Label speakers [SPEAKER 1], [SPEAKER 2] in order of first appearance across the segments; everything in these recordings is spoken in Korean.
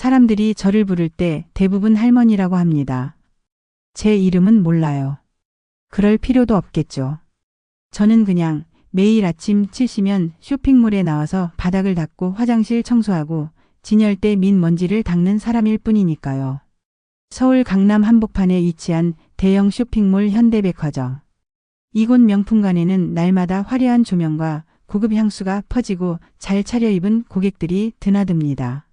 [SPEAKER 1] 사람들이 저를 부를 때 대부분 할머니라고 합니다. 제 이름은 몰라요. 그럴 필요도 없겠죠. 저는 그냥 매일 아침 7시면 쇼핑몰에 나와서 바닥을 닦고 화장실 청소하고 진열대 민먼지를 닦는 사람일 뿐이니까요. 서울 강남 한복판에 위치한 대형 쇼핑몰 현대백화점. 이곳 명품관에는 날마다 화려한 조명과 고급 향수가 퍼지고 잘 차려입은 고객들이 드나듭니다.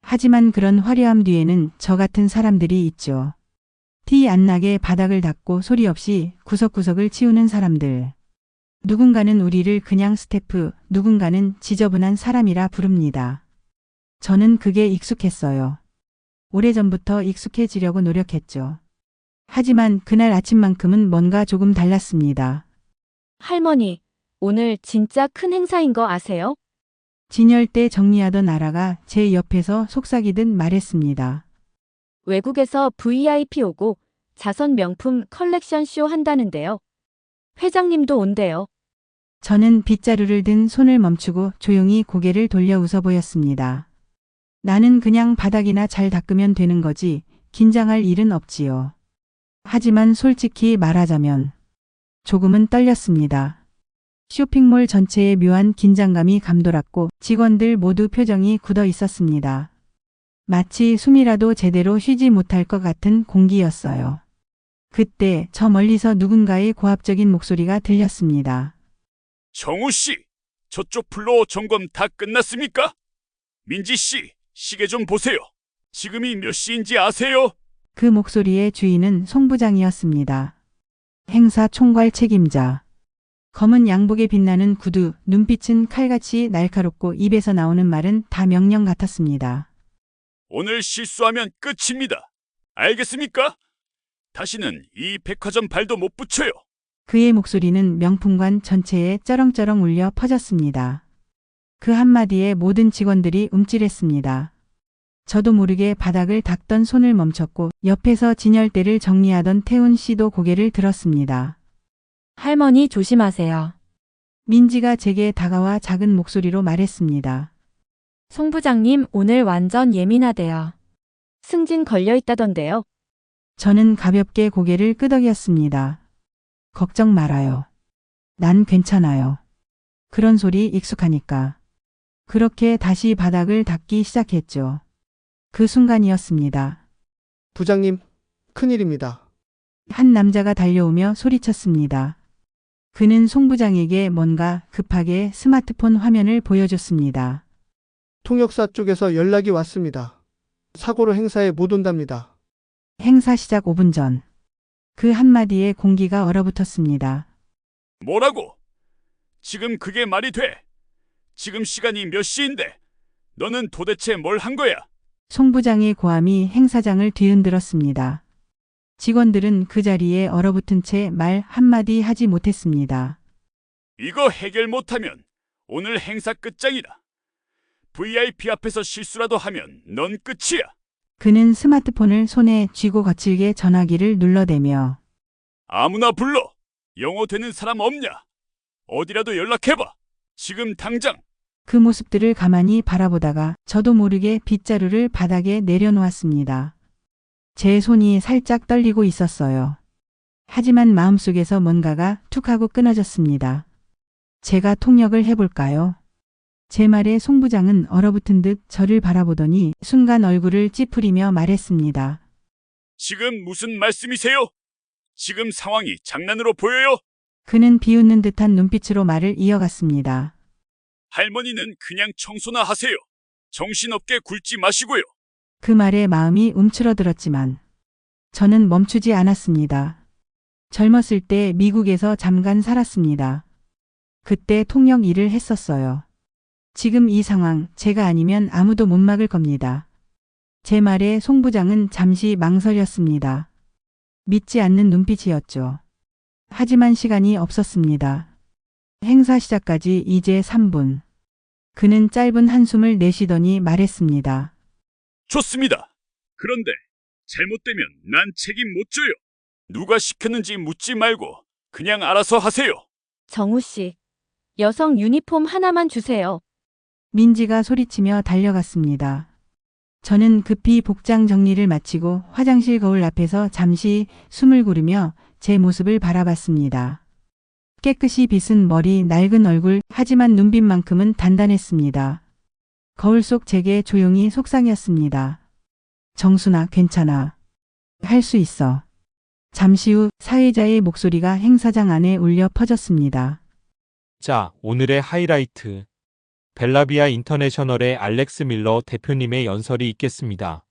[SPEAKER 1] 하지만 그런 화려함 뒤에는 저 같은 사람들이 있죠. 티 안 나게 바닥을 닦고 소리 없이 구석구석을 치우는 사람들. 누군가는 우리를 그냥 스태프, 누군가는 지저분한 사람이라 부릅니다. 저는 그게 익숙했어요. 오래전부터 익숙해지려고 노력했죠. 하지만 그날 아침만큼은 뭔가 조금 달랐습니다.
[SPEAKER 2] 할머니, 오늘 진짜 큰 행사인 거 아세요?
[SPEAKER 1] 진열대 정리하던 아라가 제 옆에서 속삭이듯 말했습니다.
[SPEAKER 2] 외국에서 VIP 오고 자선 명품 컬렉션 쇼 한다는데요. 회장님도 온대요.
[SPEAKER 1] 저는 빗자루를 든 손을 멈추고 조용히 고개를 돌려 웃어 보였습니다. 나는 그냥 바닥이나 잘 닦으면 되는 거지 긴장할 일은 없지요. 하지만 솔직히 말하자면 조금은 떨렸습니다. 쇼핑몰 전체에 묘한 긴장감이 감돌았고 직원들 모두 표정이 굳어 있었습니다. 마치 숨이라도 제대로 쉬지 못할 것 같은 공기였어요. 그때 저 멀리서 누군가의 고압적인 목소리가 들렸습니다.
[SPEAKER 3] 정우 씨, 저쪽 플로어 점검 다 끝났습니까? 민지 씨, 시계 좀 보세요. 지금이 몇 시인지 아세요?
[SPEAKER 1] 그 목소리의 주인은 송 부장이었습니다. 행사 총괄 책임자. 검은 양복에 빛나는 구두, 눈빛은 칼같이 날카롭고 입에서 나오는 말은 다 명령 같았습니다.
[SPEAKER 3] 오늘 실수하면 끝입니다. 알겠습니까? 다시는 이 백화점 발도 못 붙여요.
[SPEAKER 1] 그의 목소리는 명품관 전체에 쩌렁쩌렁 울려 퍼졌습니다. 그 한마디에 모든 직원들이 움찔했습니다. 저도 모르게 바닥을 닦던 손을 멈췄고 옆에서 진열대를 정리하던 태훈 씨도 고개를 들었습니다.
[SPEAKER 2] 할머니 조심하세요.
[SPEAKER 1] 민지가 제게 다가와 작은 목소리로 말했습니다.
[SPEAKER 2] 송 부장님 오늘 완전 예민하대요. 승진 걸려 있다던데요.
[SPEAKER 1] 저는 가볍게 고개를 끄덕였습니다. 걱정 말아요. 난 괜찮아요. 그런 소리 익숙하니까. 그렇게 다시 바닥을 닦기 시작했죠. 그 순간이었습니다.
[SPEAKER 4] 부장님, 큰일입니다.
[SPEAKER 1] 한 남자가 달려오며 소리쳤습니다. 그는 송 부장에게 뭔가 급하게 스마트폰 화면을 보여줬습니다.
[SPEAKER 4] 통역사 쪽에서 연락이 왔습니다. 사고로 행사에 못 온답니다.
[SPEAKER 1] 행사 시작 5분 전. 그 한마디에 공기가 얼어붙었습니다.
[SPEAKER 3] 뭐라고? 지금 그게 말이 돼? 지금 시간이 몇 시인데? 너는 도대체 뭘 한 거야?
[SPEAKER 1] 송 부장의 고함이 행사장을 뒤흔들었습니다. 직원들은 그 자리에 얼어붙은 채 말 한마디 하지 못했습니다.
[SPEAKER 3] 이거 해결 못하면 오늘 행사 끝장이다. VIP 앞에서 실수라도 하면 넌 끝이야.
[SPEAKER 1] 그는 스마트폰을 손에 쥐고 거칠게 전화기를 눌러대며
[SPEAKER 3] 아무나 불러. 영어 되는 사람 없냐? 어디라도 연락해봐. 지금 당장.
[SPEAKER 1] 그 모습들을 가만히 바라보다가 저도 모르게 빗자루를 바닥에 내려놓았습니다. 제 손이 살짝 떨리고 있었어요. 하지만 마음속에서 뭔가가 툭 하고 끊어졌습니다. 제가 통역을 해볼까요? 제 말에 송 부장은 얼어붙은 듯 저를 바라보더니 순간 얼굴을 찌푸리며 말했습니다.
[SPEAKER 3] 지금 무슨 말씀이세요? 지금 상황이 장난으로 보여요?
[SPEAKER 1] 그는 비웃는 듯한 눈빛으로 말을 이어갔습니다.
[SPEAKER 3] 할머니는 그냥 청소나 하세요. 정신없게 굴지 마시고요.
[SPEAKER 1] 그 말에 마음이 움츠러들었지만 저는 멈추지 않았습니다. 젊었을 때 미국에서 잠깐 살았습니다. 그때 통역 일을 했었어요. 지금 이 상황 제가 아니면 아무도 못 막을 겁니다. 제 말에 송 부장은 잠시 망설였습니다. 믿지 않는 눈빛이었죠. 하지만 시간이 없었습니다. 행사 시작까지 이제 3분. 그는 짧은 한숨을 내쉬더니 말했습니다.
[SPEAKER 3] 좋습니다. 그런데 잘못되면 난 책임 못 져요. 누가 시켰는지 묻지 말고 그냥 알아서 하세요.
[SPEAKER 2] 정우 씨, 여성 유니폼 하나만 주세요.
[SPEAKER 1] 민지가 소리치며 달려갔습니다. 저는 급히 복장 정리를 마치고 화장실 거울 앞에서 잠시 숨을 고르며 제 모습을 바라봤습니다. 깨끗이 빗은 머리, 낡은 얼굴, 하지만 눈빛만큼은 단단했습니다. 거울 속 제게 조용히 속상이었습니다. 정순아, 괜찮아. 할 수 있어. 잠시 후 사회자의 목소리가 행사장 안에 울려 퍼졌습니다.
[SPEAKER 5] 자, 오늘의 하이라이트. 벨라비아 인터내셔널의 알렉스 밀러 대표님의 연설이 있겠습니다.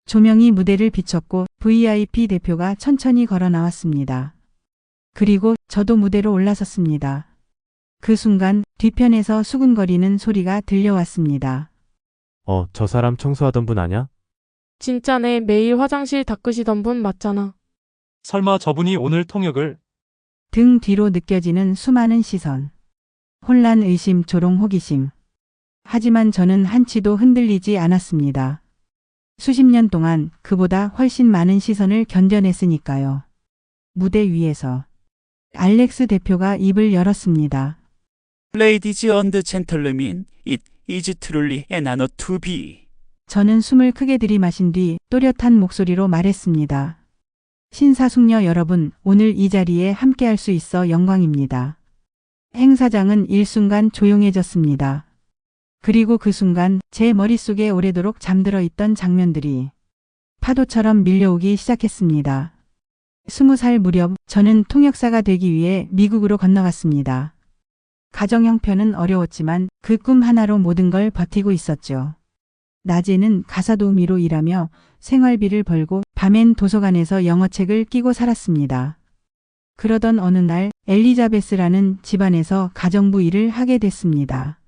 [SPEAKER 1] 조명이 무대를 비췄고 VIP 대표가 천천히 걸어 나왔습니다. 그리고 저도 무대로 올라섰습니다. 그 순간 뒤편에서 수근거리는 소리가 들려왔습니다.
[SPEAKER 6] 저 사람 청소하던 분 아냐?
[SPEAKER 7] 진짜네. 매일 화장실 닦으시던 분 맞잖아.
[SPEAKER 8] 설마 저분이 오늘 통역을?
[SPEAKER 1] 등 뒤로 느껴지는 수많은 시선. 혼란, 의심, 조롱, 호기심. 하지만 저는 한치도 흔들리지 않았습니다. 수십 년 동안 그보다 훨씬 많은 시선을 견뎌냈으니까요. 무대 위에서 알렉스 대표가 입을 열었습니다.
[SPEAKER 3] Ladies and gentlemen, it is truly an honor to be.
[SPEAKER 1] 저는 숨을 크게 들이마신 뒤 또렷한 목소리로 말했습니다. 신사숙녀 여러분, 오늘 이 자리에 함께할 수 있어 영광입니다. 행사장은 일순간 조용해졌습니다. 그리고 그 순간 제 머릿속에 오래도록 잠들어 있던 장면들이 파도처럼 밀려오기 시작했습니다. 20살 무렵 저는 통역사가 되기 위해 미국으로 건너갔습니다. 가정 형편은 어려웠지만 그 꿈 하나로 모든 걸 버티고 있었죠. 낮에는 가사 도우미로 일하며 생활비를 벌고 밤엔 도서관에서 영어책을 끼고 살았습니다. 그러던 어느 날 엘리자베스라는 집안에서 가정부 일을 하게 됐습니다.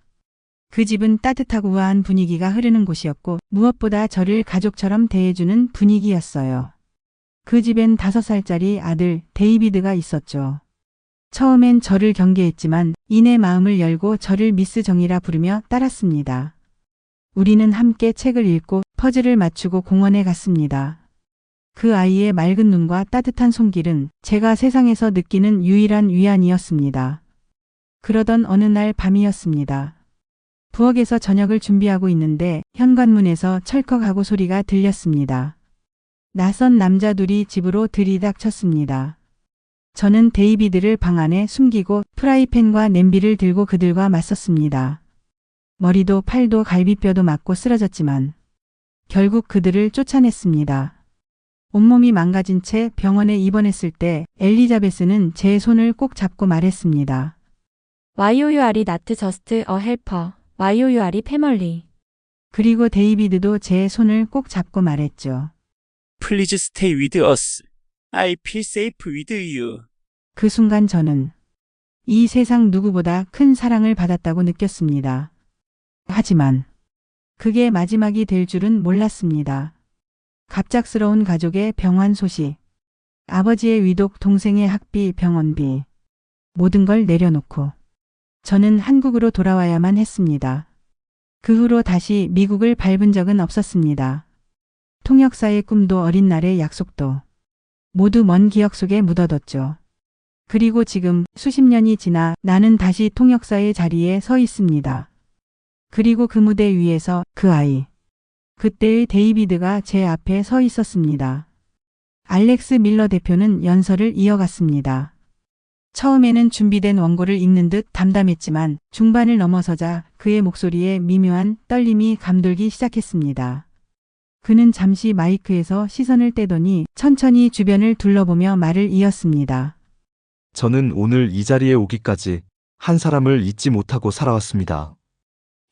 [SPEAKER 1] 그 집은 따뜻하고 우아한 분위기가 흐르는 곳이었고 무엇보다 저를 가족처럼 대해주는 분위기였어요. 그 집엔 5살짜리 아들 데이비드가 있었죠. 처음엔 저를 경계했지만 이내 마음을 열고 저를 미스 정이라 부르며 따랐습니다. 우리는 함께 책을 읽고 퍼즐을 맞추고 공원에 갔습니다. 그 아이의 맑은 눈과 따뜻한 손길은 제가 세상에서 느끼는 유일한 위안이었습니다. 그러던 어느 날 밤이었습니다. 부엌에서 저녁을 준비하고 있는데 현관문에서 철컥하고 소리가 들렸습니다. 낯선 남자 둘이 집으로 들이닥쳤습니다. 저는 데이비드를 방 안에 숨기고 프라이팬과 냄비를 들고 그들과 맞섰습니다. 머리도 팔도 갈비뼈도 맞고 쓰러졌지만 결국 그들을 쫓아냈습니다. 온몸이 망가진 채 병원에 입원했을 때 엘리자베스는 제 손을 꼭 잡고 말했습니다.
[SPEAKER 2] Why you are not just a helper. Why you are family.
[SPEAKER 1] 그리고 데이비드도 제 손을 꼭 잡고 말했죠.
[SPEAKER 3] Please stay with us. I feel safe with you.
[SPEAKER 1] 그 순간 저는 이 세상 누구보다 큰 사랑을 받았다고 느꼈습니다. 하지만 그게 마지막이 될 줄은 몰랐습니다. 갑작스러운 가족의 병환 소식, 아버지의 위독, 동생의 학비, 병원비, 모든 걸 내려놓고 저는 한국으로 돌아와야만 했습니다. 그 후로 다시 미국을 밟은 적은 없었습니다. 통역사의 꿈도 어린 날의 약속도 모두 먼 기억 속에 묻어뒀죠. 그리고 지금 수십 년이 지나 나는 다시 통역사의 자리에 서 있습니다. 그리고 그 무대 위에서 그 아이, 그때의 데이비드가 제 앞에 서 있었습니다. 알렉스 밀러 대표는 연설을 이어갔습니다. 처음에는 준비된 원고를 읽는 듯 담담했지만 중반을 넘어서자 그의 목소리에 미묘한 떨림이 감돌기 시작했습니다. 그는 잠시 마이크에서 시선을 떼더니 천천히 주변을 둘러보며 말을 이었습니다.
[SPEAKER 9] 저는 오늘 이 자리에 오기까지 한 사람을 잊지 못하고 살아왔습니다.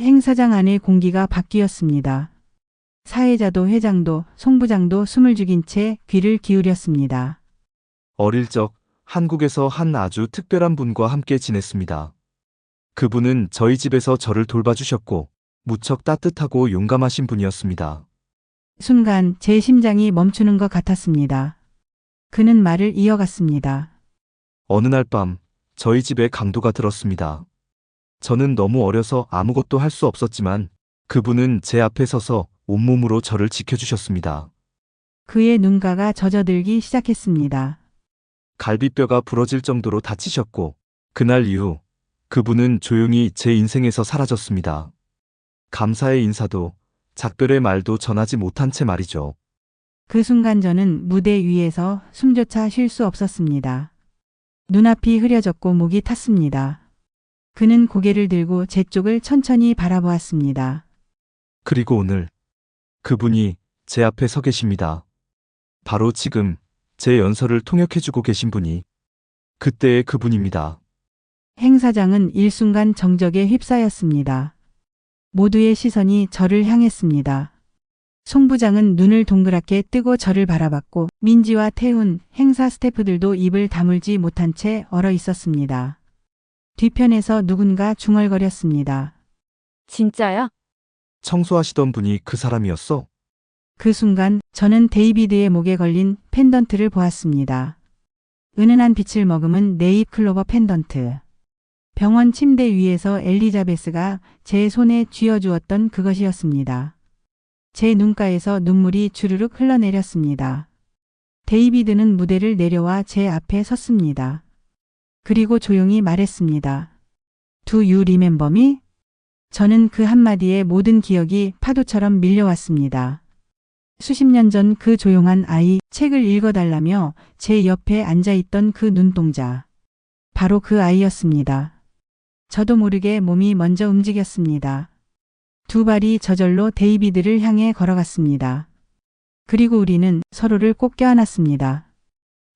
[SPEAKER 1] 행사장 안의 공기가 바뀌었습니다. 사회자도 회장도 송부장도 숨을 죽인 채 귀를 기울였습니다.
[SPEAKER 9] 어릴 적 한국에서 한 아주 특별한 분과 함께 지냈습니다. 그분은 저희 집에서 저를 돌봐주셨고 무척 따뜻하고 용감하신 분이었습니다.
[SPEAKER 1] 순간 제 심장이 멈추는 것 같았습니다. 그는 말을 이어갔습니다.
[SPEAKER 9] 어느 날 밤 저희 집에 강도가 들었습니다. 저는 너무 어려서 아무것도 할 수 없었지만 그분은 제 앞에 서서 온몸으로 저를 지켜주셨습니다.
[SPEAKER 1] 그의 눈가가 젖어들기 시작했습니다.
[SPEAKER 9] 갈비뼈가 부러질 정도로 다치셨고 그날 이후 그분은 조용히 제 인생에서 사라졌습니다. 감사의 인사도 작별의 말도 전하지 못한 채 말이죠.
[SPEAKER 1] 그 순간 저는 무대 위에서 숨조차 쉴 수 없었습니다. 눈앞이 흐려졌고 목이 탔습니다. 그는 고개를 들고 제 쪽을 천천히 바라보았습니다.
[SPEAKER 9] 그리고 오늘 그분이 제 앞에 서 계십니다. 바로 지금 제 연설을 통역해주고 계신 분이 그때의 그분입니다.
[SPEAKER 1] 행사장은 일순간 정적에 휩싸였습니다. 모두의 시선이 저를 향했습니다. 송 부장은 눈을 동그랗게 뜨고 저를 바라봤고 민지와 태훈, 행사 스태프들도 입을 다물지 못한 채 얼어 있었습니다. 뒤편에서 누군가 중얼거렸습니다.
[SPEAKER 2] 진짜야?
[SPEAKER 9] 청소하시던 분이 그 사람이었어?
[SPEAKER 1] 그 순간 저는 데이비드의 목에 걸린 펜던트를 보았습니다. 은은한 빛을 머금은 네잎 클로버 펜던트. 병원 침대 위에서 엘리자베스가 제 손에 쥐어주었던 그것이었습니다. 제 눈가에서 눈물이 주르륵 흘러내렸습니다. 데이비드는 무대를 내려와 제 앞에 섰습니다. 그리고 조용히 말했습니다. Do you remember me? 저는 그 한마디에 모든 기억이 파도처럼 밀려왔습니다. 수십 년 전 그 조용한 아이, 책을 읽어달라며 제 옆에 앉아있던 그 눈동자. 바로 그 아이였습니다. 저도 모르게 몸이 먼저 움직였습니다. 두 발이 저절로 데이비드를 향해 걸어갔습니다. 그리고 우리는 서로를 꼭 껴안았습니다.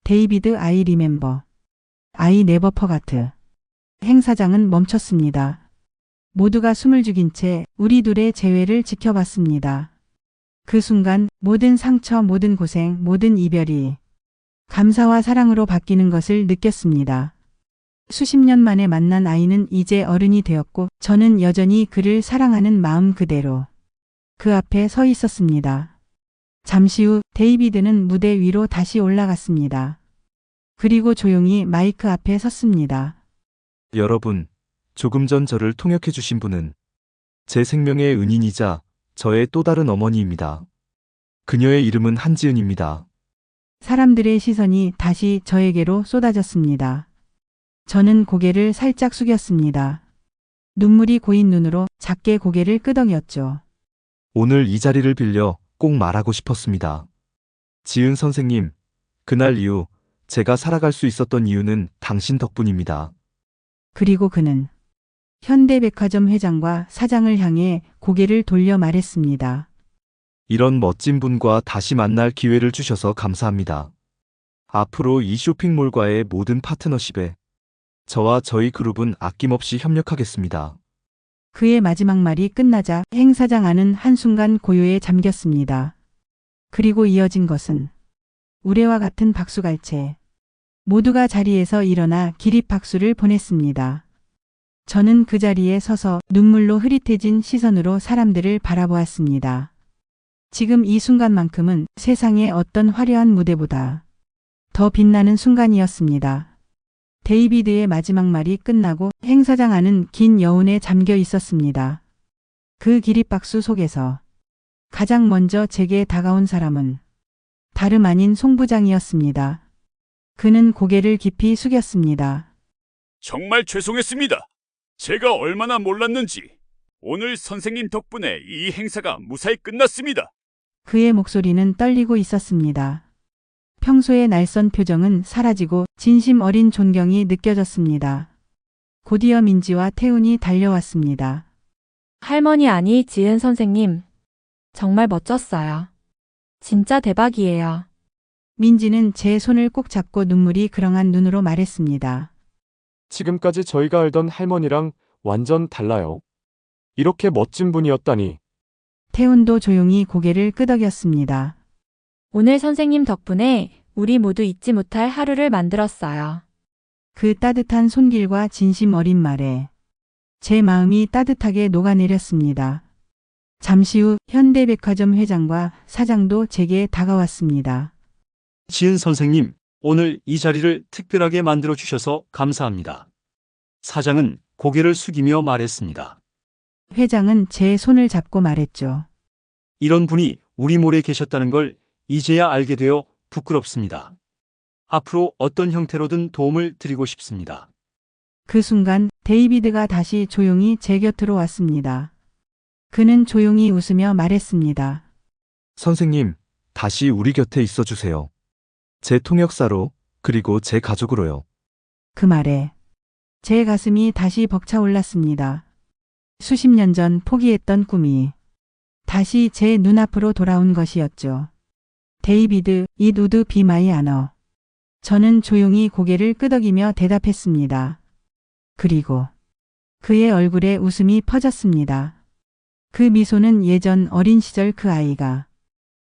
[SPEAKER 1] 데이비드 I remember. I never forgot. 행사장은 멈췄습니다. 모두가 숨을 죽인 채 우리 둘의 재회를 지켜봤습니다. 그 순간 모든 상처, 모든 고생, 모든 이별이 감사와 사랑으로 바뀌는 것을 느꼈습니다. 수십 년 만에 만난 아이는 이제 어른이 되었고 저는 여전히 그를 사랑하는 마음 그대로 그 앞에 서 있었습니다. 잠시 후 데이비드는 무대 위로 다시 올라갔습니다. 그리고 조용히 마이크 앞에 섰습니다.
[SPEAKER 9] 여러분, 조금 전 저를 통역해 주신 분은 제 생명의 은인이자 저의 또 다른 어머니입니다. 그녀의 이름은 한지은입니다.
[SPEAKER 1] 사람들의 시선이 다시 저에게로 쏟아졌습니다. 저는 고개를 살짝 숙였습니다. 눈물이 고인 눈으로 작게 고개를 끄덕였죠.
[SPEAKER 9] 오늘 이 자리를 빌려 꼭 말하고 싶었습니다. 지은 선생님, 그날 이후 제가 살아갈 수 있었던 이유는 당신 덕분입니다.
[SPEAKER 1] 그리고 그는 현대백화점 회장과 사장을 향해 고개를 돌려 말했습니다.
[SPEAKER 9] 이런 멋진 분과 다시 만날 기회를 주셔서 감사합니다. 앞으로 이 쇼핑몰과의 모든 파트너십에 저와 저희 그룹은 아낌없이 협력하겠습니다.
[SPEAKER 1] 그의 마지막 말이 끝나자 행사장 안은 한순간 고요에 잠겼습니다. 그리고 이어진 것은 우레와 같은 박수갈채. 모두가 자리에서 일어나 기립박수를 보냈습니다. 저는 그 자리에 서서 눈물로 흐릿해진 시선으로 사람들을 바라보았습니다. 지금 이 순간만큼은 세상의 어떤 화려한 무대보다 더 빛나는 순간이었습니다. 데이비드의 마지막 말이 끝나고 행사장 안은 긴 여운에 잠겨 있었습니다. 그 기립박수 속에서 가장 먼저 제게 다가온 사람은 다름 아닌 송 부장이었습니다. 그는 고개를 깊이 숙였습니다.
[SPEAKER 3] 정말 죄송했습니다. 제가 얼마나 몰랐는지 오늘 선생님 덕분에 이 행사가 무사히 끝났습니다.
[SPEAKER 1] 그의 목소리는 떨리고 있었습니다. 평소의 날선 표정은 사라지고 진심 어린 존경이 느껴졌습니다. 곧이어 민지와 태훈이 달려왔습니다.
[SPEAKER 2] 할머니 아니 지은 선생님. 정말 멋졌어요. 진짜 대박이에요.
[SPEAKER 1] 민지는 제 손을 꼭 잡고 눈물이 그렁한 눈으로 말했습니다.
[SPEAKER 5] 지금까지 저희가 알던 할머니랑 완전 달라요. 이렇게 멋진 분이었다니.
[SPEAKER 1] 태훈도 조용히 고개를 끄덕였습니다.
[SPEAKER 2] 오늘 선생님 덕분에 우리 모두 잊지 못할 하루를 만들었어요.
[SPEAKER 1] 그 따뜻한 손길과 진심 어린 말에 제 마음이 따뜻하게 녹아내렸습니다. 잠시 후 현대백화점 회장과 사장도 제게 다가왔습니다.
[SPEAKER 8] 지은 선생님, 오늘 이 자리를 특별하게 만들어 주셔서 감사합니다. 사장은 고개를 숙이며 말했습니다.
[SPEAKER 1] 회장은 제 손을 잡고 말했죠.
[SPEAKER 8] 이런 분이 우리 몰에 계셨다는 걸 이제야 알게 되어 부끄럽습니다. 앞으로 어떤 형태로든 도움을 드리고 싶습니다.
[SPEAKER 1] 그 순간 데이비드가 다시 조용히 제 곁으로 왔습니다. 그는 조용히 웃으며 말했습니다.
[SPEAKER 9] 선생님, 다시 우리 곁에 있어 주세요. 제 통역사로, 그리고 제 가족으로요.
[SPEAKER 1] 그 말에 제 가슴이 다시 벅차올랐습니다. 수십 년 전 포기했던 꿈이 다시 제 눈앞으로 돌아온 것이었죠. 데이비드, it would be my honor. 저는 조용히 고개를 끄덕이며 대답했습니다. 그리고 그의 얼굴에 웃음이 퍼졌습니다. 그 미소는 예전 어린 시절 그 아이가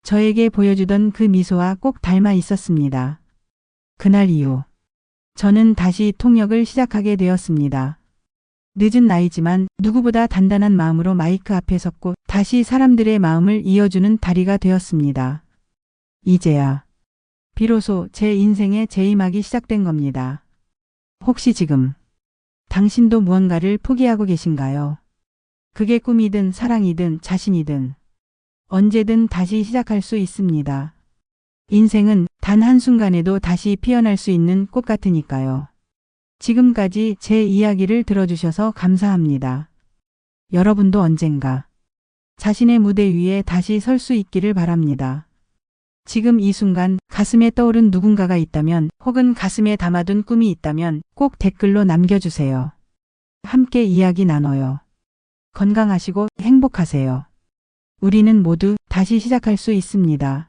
[SPEAKER 1] 저에게 보여주던 그 미소와 꼭 닮아 있었습니다. 그날 이후 저는 다시 통역을 시작하게 되었습니다. 늦은 나이지만 누구보다 단단한 마음으로 마이크 앞에 섰고 다시 사람들의 마음을 이어주는 다리가 되었습니다. 이제야 비로소 제 인생의 재임하기 시작된 겁니다. 혹시 지금 당신도 무언가를 포기하고 계신가요? 그게 꿈이든 사랑이든 자신이든 언제든 다시 시작할 수 있습니다. 인생은 단 한순간에도 다시 피어날 수 있는 꽃 같으니까요. 지금까지 제 이야기를 들어주셔서 감사합니다. 여러분도 언젠가 자신의 무대 위에 다시 설 수 있기를 바랍니다. 지금 이 순간 가슴에 떠오른 누군가가 있다면 혹은 가슴에 담아둔 꿈이 있다면 꼭 댓글로 남겨주세요. 함께 이야기 나눠요. 건강하시고 행복하세요. 우리는 모두 다시 시작할 수 있습니다.